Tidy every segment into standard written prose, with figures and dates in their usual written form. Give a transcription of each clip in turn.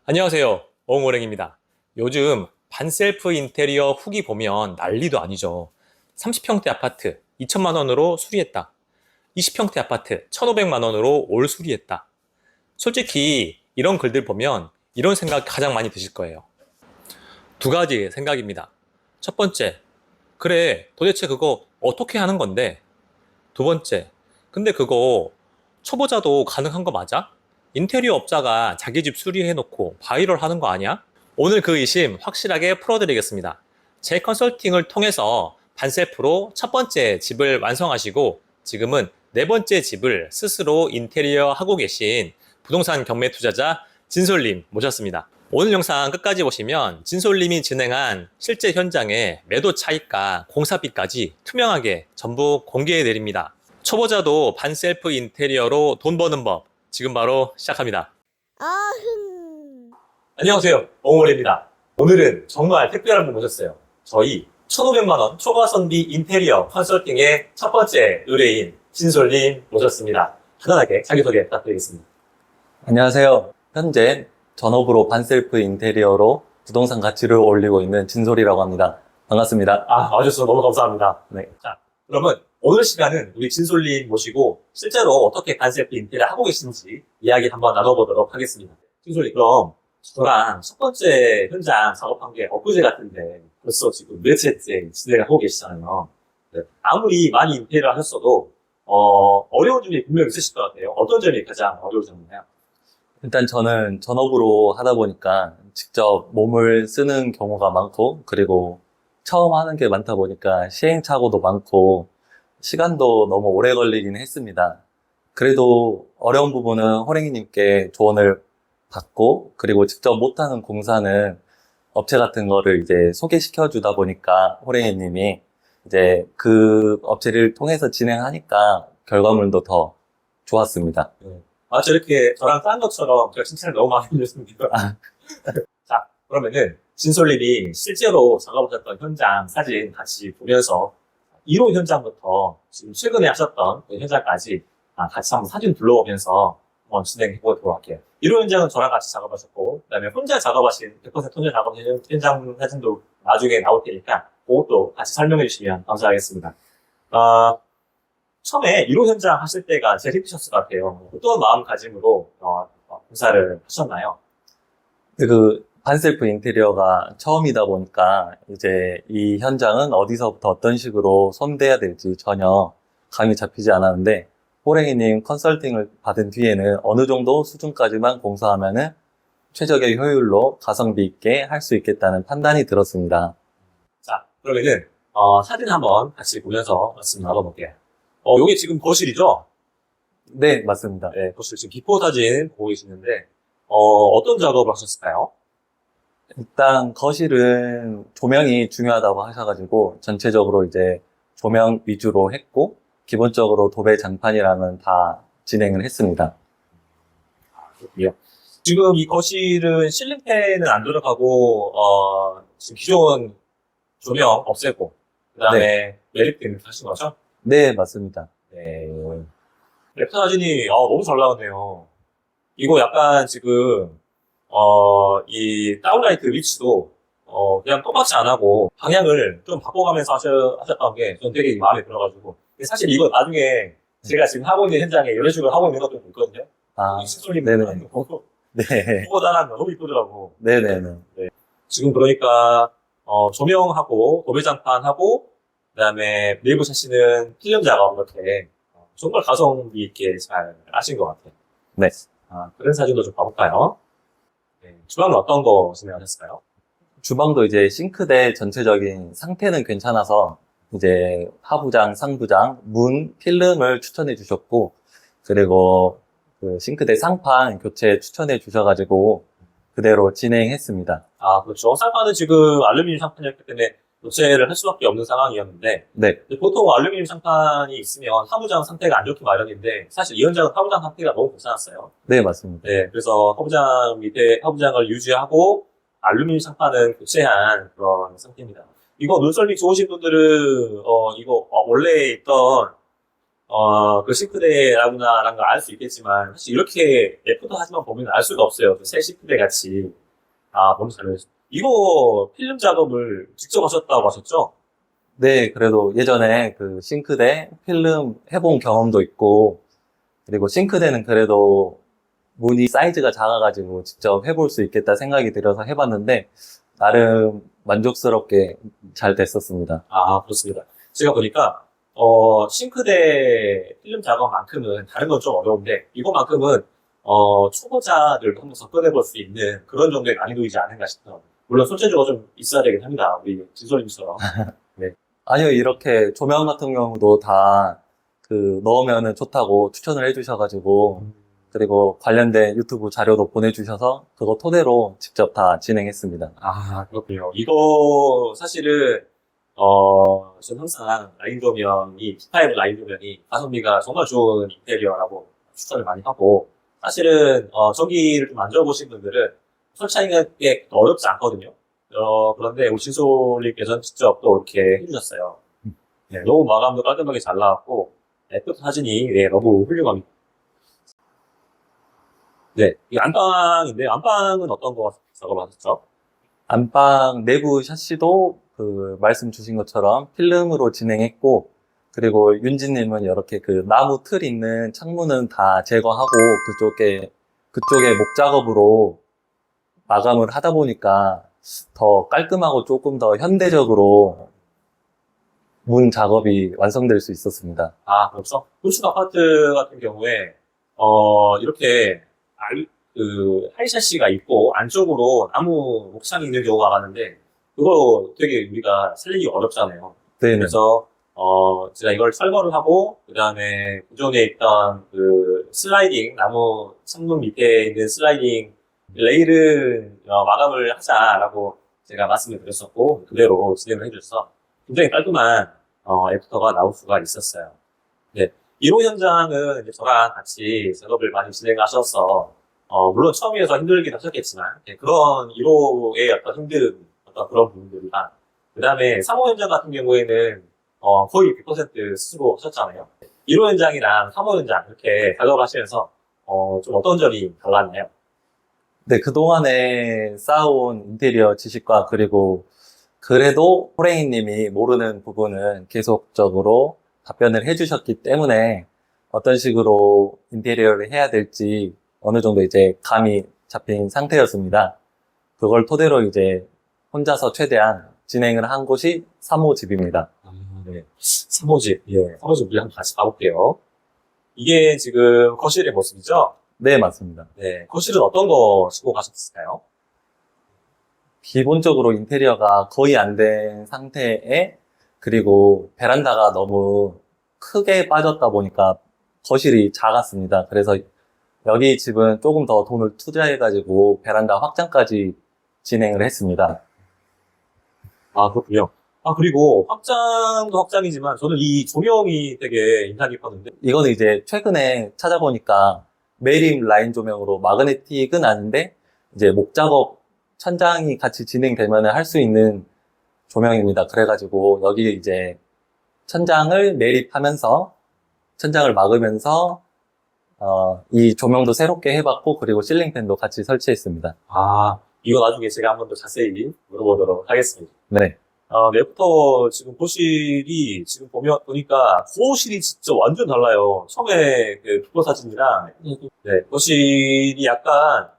안녕하세요. 옹호랭입니다. 요즘 반셀프 인테리어 후기 보면 난리도 아니죠. 30평대 아파트 2천만 원으로 수리했다. 20평대 아파트 1,500만 원으로 올 수리했다. 솔직히 이런 글들 보면 이런 생각 가장 많이 드실 거예요. 두 가지 생각입니다. 첫 번째, 그래, 도대체 그거 어떻게 하는 건데? 두 번째, 근데 그거 초보자도 가능한 거 맞아? 인테리어 업자가 자기 집 수리해놓고 바이럴 하는 거 아니야? 오늘 그 의심 확실하게 풀어드리겠습니다. 제 컨설팅을 통해서 반셀프로 첫 번째 집을 완성하시고 지금은 네 번째 집을 스스로 인테리어 하고 계신 부동산 경매 투자자 진솔님 모셨습니다. 오늘 영상 끝까지 보시면 진솔님이 진행한 실제 현장의 매도 차익과 공사비까지 투명하게 전부 공개해 드립니다. 초보자도 반셀프 인테리어로 돈 버는 법 지금 바로 시작합니다. 안녕하세요. 옹홀입니다. 오늘은 정말 특별한 분 모셨어요. 저희 1,500만 원 초과선비 인테리어 컨설팅의 첫 번째 의뢰인 진솔님 모셨습니다. 간단하게 자기소개 부탁드리겠습니다. 안녕하세요. 현재 전업으로 반셀프 인테리어로 부동산 가치를 올리고 있는 진솔이라고 합니다. 반갑습니다. 와주셔서 너무 감사합니다. 네. 자, 그러면 오늘 시간은 우리 진솔님 모시고 실제로 어떻게 반셀프 인테리어 하고 계신지 이야기 한번 나눠보도록 하겠습니다. 진솔님, 그럼 저랑 첫 번째 현장 작업한 게 엊그제 같은데 벌써 지금 몇째째 진행을 하고 계시잖아요. 네. 아무리 많이 인테리어 하셨어도 어려운 점이 분명히 있으실 것 같아요. 어떤 점이 가장 어려운 점이나요? 일단 저는 전업으로 하다 보니까 직접 몸을 쓰는 경우가 많고, 그리고 처음 하는 게 많다 보니까 시행착오도 많고, 시간도 너무 오래 걸리긴 했습니다. 그래도 어려운 부분은 호랭이님께 조언을 받고, 그리고 직접 못하는 공사는 업체 같은 거를 이제 소개시켜 주다 보니까 호랭이님이 이제 그 업체를 통해서 진행하니까 결과물도 더 좋았습니다. 저렇게 저랑 딴 것처럼 제가 칭찬을 너무 많이 해줬습니다. 자, 그러면은 진솔님이 실제로 작업하셨던 현장 사진 같이 보면서 1호 현장부터 지금 최근에 하셨던 그 현장까지 같이 한번 사진 둘러보면서 한번 진행해 보도록 할게요. 1호 현장은 저랑 같이 작업하셨고, 그 다음에 혼자 작업하신 100% 혼자 작업하신 현장 사진도 나중에 나올 테니까 그것도 같이 설명해 주시면 감사하겠습니다. 처음에 1호 현장 하실 때가 제일 힘드셨을 것 같아요. 어떤 마음가짐으로 공사를 하셨나요? 그 반셀프 인테리어가 처음이다 보니까 이제 이 현장은 어디서부터 어떤 식으로 손대야 될지 전혀 감이 잡히지 않았는데, 호랭이님 컨설팅을 받은 뒤에는 어느 정도 수준까지만 공사하면은 최적의 효율로 가성비 있게 할 수 있겠다는 판단이 들었습니다. 자, 그러면은 사진 한번 같이 보면서 말씀 나눠볼게요. 요게 지금 거실이죠? 네, 맞습니다. 네, 거실 지금 비포 사진 보고 계시는데 어떤 작업을 하셨을까요? 일단 거실은 조명이 중요하다고 하셔가지고 전체적으로 이제 조명 위주로 했고, 기본적으로 도배 장판이랑은 다 진행을 했습니다. 그렇군요. 지금 이 거실은 실링팬은 안 들어가고 지금 기존 조명 없애고 그다음에 매립등 하신 거죠? 네, 맞습니다. 네. 랩터 사진이 너무 잘 나왔네요. 이거 약간 지금 이 다운라이트 위치도 그냥 똑같이 안 하고 방향을 좀 바꿔가면서 하셨던 게 저는 되게 마음에 들어가지고, 사실 이거 나중에 제가 지금 하고 있는 현장에 이런 식으로 하고 있는 것도 있거든요. 이 시솔님 네네. 보고 네. 나랑 너무 이쁘더라고. 네네네. 지금 그러니까 조명하고 도배장판하고 그다음에 내부 샤시는 필름 작업 이렇게 정말 가성비 있게 잘 하신 것 같아요. 네. 그런 사진도 좀 봐볼까요? 네. 주방은 어떤 거 진행하셨을까요? 주방도 이제 싱크대 전체적인 상태는 괜찮아서 이제 하부장, 상부장, 문, 필름을 추천해 주셨고, 그리고 그 싱크대 상판 교체 추천해 주셔가지고 그대로 진행했습니다. 그렇죠. 상판은 지금 알루미늄 상판이었기 때문에 교체를 할 수밖에 없는 상황이었는데, 네. 보통 알루미늄 상판이 있으면 하부장 상태가 안 좋기 마련인데 사실 이 현장은 하부장 상태가 너무 괜찮았어요. 네, 맞습니다. 네, 그래서 하부장 밑에 하부장을 유지하고 알루미늄 상판은 교체한 그런 상태입니다. 이거 눈썰미 좋으신 분들은 이거 원래 있던 그 싱크대라는 걸 알 수 있겠지만, 사실 이렇게 예쁘다 하지만 보면 알 수가 없어요. 새 싱크대 같이. 너무 잘 어울렸어요. 이거 필름 작업을 직접 하셨다고 하셨죠? 네, 그래도 예전에 그 싱크대 필름 해본 경험도 있고, 그리고 싱크대는 그래도 문이 사이즈가 작아가지고 직접 해볼 수 있겠다 생각이 들어서 해봤는데, 나름 만족스럽게 잘 됐었습니다. 그렇습니다. 제가 보니까, 싱크대 필름 작업만큼은 다른 건 좀 어려운데, 이거만큼은, 초보자들도 한번 접근해볼 수 있는 그런 정도의 난이도이지 않은가 싶어요. 물론 손재주가 좀 있어야 되긴 합니다. 우리 진솔님처럼. 아니요, 이렇게 조명 같은 경우도 다 그 넣으면은 좋다고 추천을 해주셔가지고, 그리고 관련된 유튜브 자료도 보내주셔서 그거 토대로 직접 다 진행했습니다. 그렇군요. 이거 사실은 저는 항상 라인 조명이 T5 라인 조명이 가성비가 정말 좋은 인테리어라고 추천을 많이 하고 사실은 전기를 좀 만져보신 분들은 설치하기가 꽤 어렵지 않거든요. 그런데 우리 진솔님께서는 직접 또 이렇게 해주셨어요. 네, 너무 마감도 깔끔하게 잘 나왔고 끝 사진이 너무 훌륭합니다. 네, 이 안방인데 안방은 어떤 거 작업하셨죠? 안방 내부 샤시도 그 말씀 주신 것처럼 필름으로 진행했고, 그리고 윤지님은 이렇게 그 나무 틀 있는 창문은 다 제거하고 그쪽에 목 작업으로 마감을 하다 보니까 더 깔끔하고 조금 더 현대적으로 문 작업이 완성될 수 있었습니다. 그렇죠. 구축 아파트 같은 경우에, 이렇게, 하이샤시가 있고, 안쪽으로 나무 목창이 있는 경우가 많은데, 그거 되게 우리가 살리기 어렵잖아요. 네, 그래서, 제가 이걸 철거를 하고, 그 다음에 기존에 있던 그 슬라이딩, 나무 창문 밑에 있는 슬라이딩 레일은 마감을 하자라고 제가 말씀을 드렸었고, 그대로 진행을 해줘서 굉장히 깔끔한 애프터가 나올 수가 있었어요. 네. 1호 현장은 이제 저랑 같이 작업을 많이 진행하셔서 물론 처음이어서 힘들긴 하셨겠지만 그런 1호의 어떤 힘든 어떤 그런 부분들이랑 그 다음에 3호 현장 같은 경우에는 거의 100% 스스로 하셨잖아요. 1호 현장이랑 3호 현장 이렇게 작업을 하시면서 좀 어떤 점이 달랐나요? 네, 그동안에 쌓아온 인테리어 지식과 그리고 그래도 호랭이님이 모르는 부분은 계속적으로 답변을 해주셨기 때문에 어떤 식으로 인테리어를 해야 될지 어느 정도 이제 감이 잡힌 상태였습니다. 그걸 토대로 이제 혼자서 최대한 진행을 한 곳이 3호 집입니다. 네. 3호 집, 예. 3호 집 우리 한번 같이 가볼게요. 이게 지금 거실의 모습이죠? 네, 맞습니다. 네. 거실은 어떤 거 쓰고 가셨을까요? 기본적으로 인테리어가 거의 안 된 상태에 그리고 베란다가 너무 크게 빠졌다 보니까 거실이 작았습니다. 그래서 여기 집은 조금 더 돈을 투자해가지고 베란다 확장까지 진행을 했습니다. 그렇군요. 그리고 확장도 확장이지만 저는 이 조명이 되게 인상 깊었는데, 이거는 이제 최근에 찾아보니까 매립 라인 조명으로 마그네틱은 아닌데 이제 목 작업 천장이 같이 진행되면 할 수 있는 조명입니다. 그래가지고 여기에 이제 천장을 매립하면서 천장을 막으면서 이 조명도 새롭게 해봤고 그리고 실링팬도 같이 설치했습니다. 이거 나중에 제가 한 번 더 자세히 물어보도록 하겠습니다. 네. 내부터 지금 거실이 지금 보니까 거실이 진짜 완전 달라요. 처음에 그 투표 사진이랑, 네, 거실이 약간,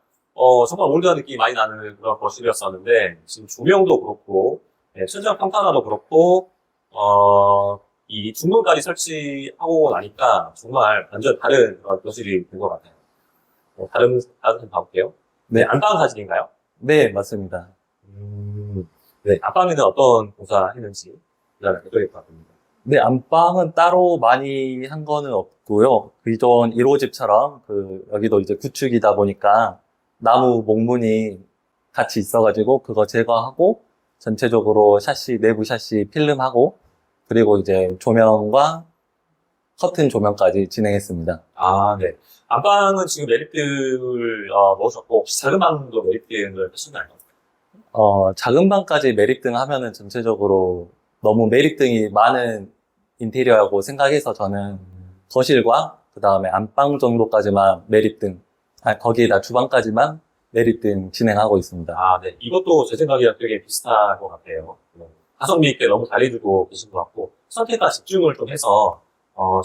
정말 올드한 느낌이 많이 나는 그런 거실이었었는데, 지금 조명도 그렇고, 네, 천장 평탄화도 그렇고, 이 중문까지 설치하고 나니까 정말 완전 다른 그런 거실이 된 것 같아요. 다른 사진 봐볼게요. 네, 네. 안방 사진인가요? 네, 맞습니다. 네, 안방에는 어떤 공사 했는지, 그다음에 그쪽에 부탁드립니다. 네, 안방은 따로 많이 한 거는 없고요. 기존 1호집처럼 여기도 이제 구축이다 보니까 나무 목문이 같이 있어가지고 그거 제거하고 전체적으로 내부 샤시 필름하고 그리고 이제 조명과 커튼 조명까지 진행했습니다. 네. 안방은 지금 매립등을 넣으셨고, 혹시 작은 방도 매립등을 하셨나요? 작은 방까지 매립등 하면은 전체적으로 너무 매립등이 많은 인테리어라고 생각해서 저는 거실과 그 다음에 안방 정도까지만 매립등, 거기에다 주방까지만 매립등 진행하고 있습니다. 아, 네. 이것도 제 생각이랑 되게 비슷한 것 같아요. 가성비 있게 너무 잘해주고 계신 것 같고, 선택과 집중을 좀 해서,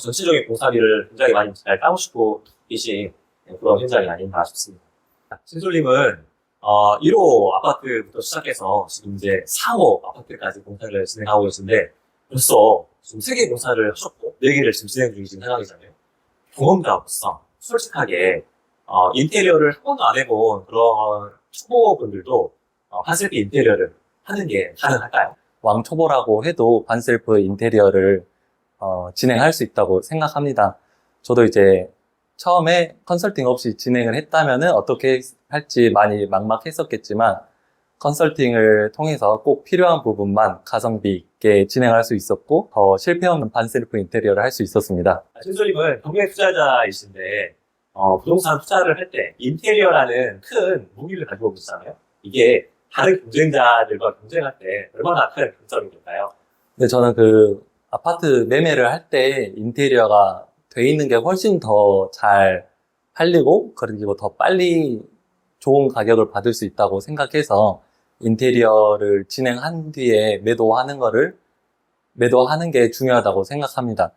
전체적인 공사비를 굉장히 많이 잘 따오시고 계신 그런 현장이 아닌가 싶습니다. 신솔님은, 1호 아파트부터 시작해서 지금 이제 4호 아파트까지 공사를 진행하고 계신데, 벌써 지금 3개 공사를 하셨고, 4개를 지금 진행 중이신 상황이잖아요. 경험자로서 솔직하게, 인테리어를 한 번도 안 해본 그런 초보분들도, 한셀프 인테리어를 하는 게 가능할까요? 왕초보라고 해도 반셀프 인테리어를 진행할 수 있다고 생각합니다. 저도 이제 처음에 컨설팅 없이 진행을 했다면은 어떻게 할지 많이 막막했었겠지만 컨설팅을 통해서 꼭 필요한 부분만 가성비 있게 진행할 수 있었고 더 실패 없는 반셀프 인테리어를 할 수 있었습니다. 신솔님은 경매 투자자이신데, 부동산 투자를 할 때 인테리어라는 큰 무기를 가지고 계시잖아요. 이게 다른 경쟁자들과 경쟁할 때 얼마나 큰 장점이 될까요? 근데 저는 그 아파트 매매를 할 때 인테리어가 돼 있는 게 훨씬 더 잘 팔리고 그리고 더 빨리 좋은 가격을 받을 수 있다고 생각해서 인테리어를 진행한 뒤에 매도하는 게 중요하다고 생각합니다.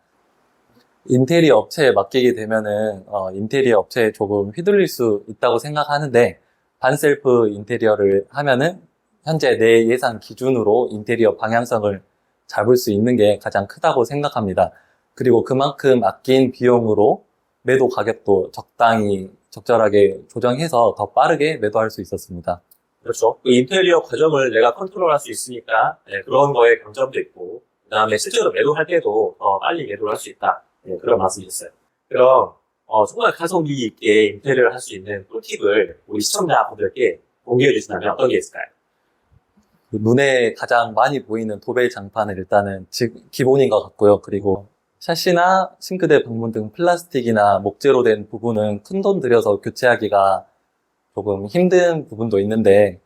인테리어 업체에 맡기게 되면은 인테리어 업체에 조금 휘둘릴 수 있다고 생각하는데 반셀프 인테리어를 하면은 현재 내 예산 기준으로 인테리어 방향성을 잡을 수 있는 게 가장 크다고 생각합니다. 그리고 그만큼 아낀 비용으로 매도 가격도 적절하게 조정해서 더 빠르게 매도할 수 있었습니다. 그렇죠. 그 인테리어 과정을 내가 컨트롤할 수 있으니까 그런 거에 강점도 있고, 그 다음에 실제로 매도할 때도 더 빨리 매도를 할 수 있다. 그런 말씀이셨어요. 그럼 정말 가성비 있게 인테리어를 할 수 있는 꿀팁을 우리 시청자분들께 공개해 주신다면 어떤 게 있을까요? 눈에 가장 많이 보이는 도배 장판은 일단은 기본인 것 같고요. 그리고 샤시나 싱크대 방문 등 플라스틱이나 목재로 된 부분은 큰돈 들여서 교체하기가 조금 힘든 부분도 있는데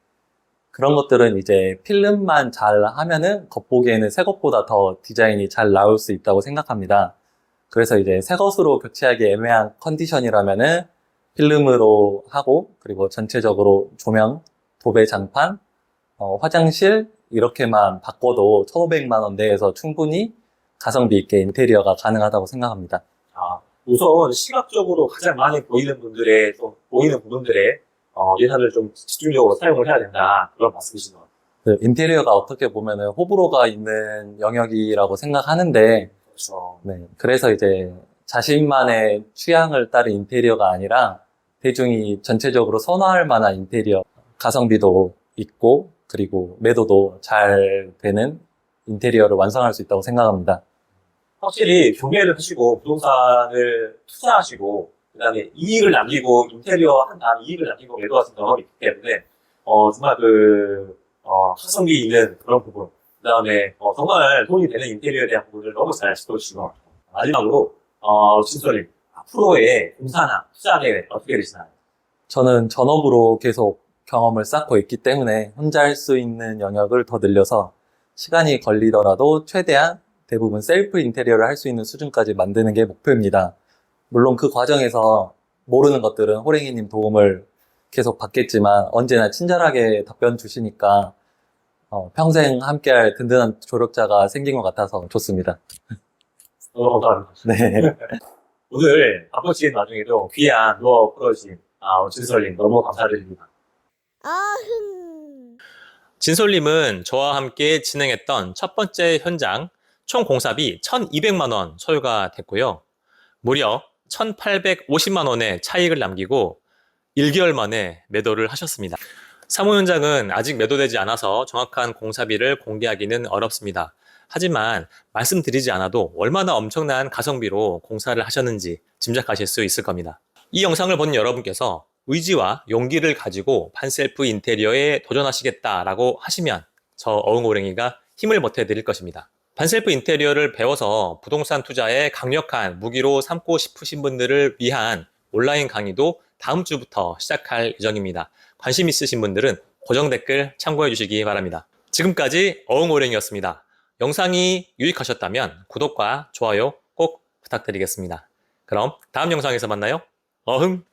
그런 것들은 이제 필름만 잘 하면은 겉보기에는 새 것보다 더 디자인이 잘 나올 수 있다고 생각합니다. 그래서 이제 새 것으로 교체하기 애매한 컨디션이라면은 필름으로 하고 그리고 전체적으로 조명, 도배 장판, 화장실 이렇게만 바꿔도 1,500만 원 내에서 충분히 가성비 있게 인테리어가 가능하다고 생각합니다. 우선 시각적으로 가장 많이 보이는 부분들의 예산을 좀 집중적으로 사용을 해야 된다. 그런 말씀이신 것 같아요. 인테리어가 어떻게 보면은 호불호가 있는 영역이라고 생각하는데, 그렇죠. 네, 그래서 이제 자신만의 취향을 따른 인테리어가 아니라 대중이 전체적으로 선호할 만한 인테리어, 가성비도 있고, 그리고 매도도 잘 되는 인테리어를 완성할 수 있다고 생각합니다. 확실히 경매를 하시고 부동산을 투자하시고 그다음에 이익을 남기고 인테리어 한 다음 이익을 남기고 매도하신 경험이 있기 때문에 정말 가성비 있는 그런 부분 그다음에 정말 돈이 되는 인테리어에 대한 부분을 너무 잘 짚어주신 것 같아요. 마지막으로 신솔님 앞으로의 공사나 투자 계획 어떻게 되시나요? 저는 전업으로 계속 경험을 쌓고 있기 때문에 혼자 할 수 있는 영역을 더 늘려서 시간이 걸리더라도 최대한 대부분 셀프 인테리어를 할 수 있는 수준까지 만드는 게 목표입니다. 물론 그 과정에서 모르는 것들은 호랭이님 도움을 계속 받겠지만 언제나 친절하게 답변 주시니까 평생 함께할 든든한 조력자가 생긴 것 같아서 좋습니다. 너무 감사합니다. 네. 오늘 바쁘신 와중에도 귀한 누워 풀어주신 진솔님 너무 감사드립니다. 진솔님은 저와 함께 진행했던 첫 번째 현장 총 공사비 1,200만 원 소요가 됐고요. 무려 1,850만 원의 차익을 남기고 1개월 만에 매도를 하셨습니다. 사무 현장은 아직 매도되지 않아서 정확한 공사비를 공개하기는 어렵습니다. 하지만 말씀드리지 않아도 얼마나 엄청난 가성비로 공사를 하셨는지 짐작하실 수 있을 겁니다. 이 영상을 본 여러분께서 의지와 용기를 가지고 반셀프 인테리어에 도전하시겠다라고 하시면 저 어흥오랭이가 힘을 보태드릴 것입니다. 반셀프 인테리어를 배워서 부동산 투자에 강력한 무기로 삼고 싶으신 분들을 위한 온라인 강의도 다음 주부터 시작할 예정입니다. 관심 있으신 분들은 고정 댓글 참고해 주시기 바랍니다. 지금까지 어흥오랭이었습니다. 영상이 유익하셨다면 구독과 좋아요 꼭 부탁드리겠습니다. 그럼 다음 영상에서 만나요. 어흥!